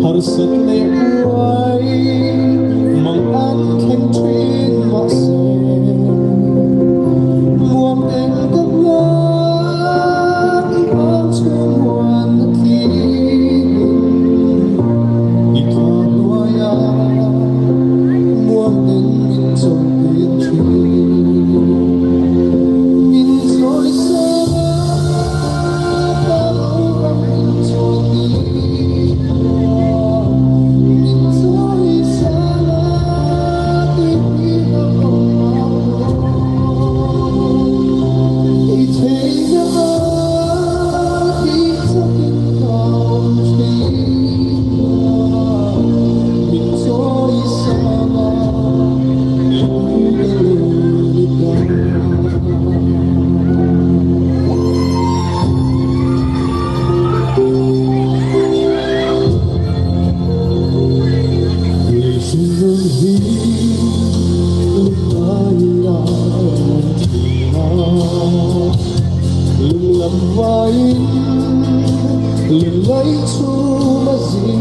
Har sett lệ quay mong ăn thanh thuyên mà xe muôn em các ngã quán chuông hoàn khi đi qua loài muôn em in trong biển thuyền in rồi sẽ ta lâu răng in rồi đi lưng lầm vai liền lấy chú mà gì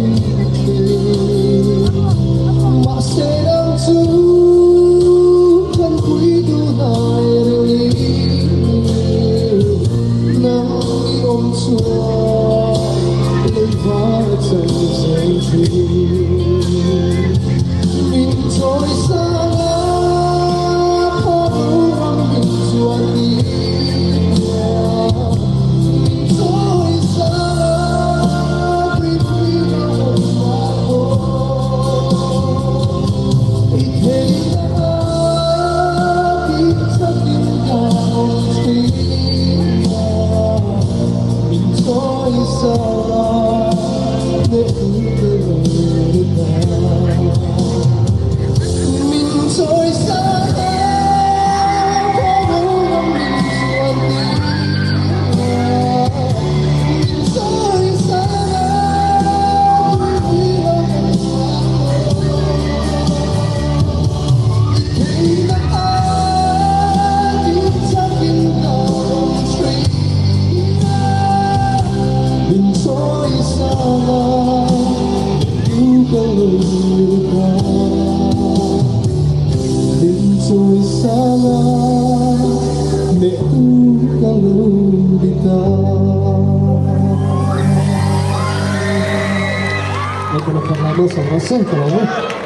mà sẽ đang chú thân quý tu này đi nắng ôm chúa lên vai chân dây thuyền mình trôi xa khó đủ răng mình chuột đi Rồi xa lạ để kalau kita. May pinagkakalo sa rason, kalau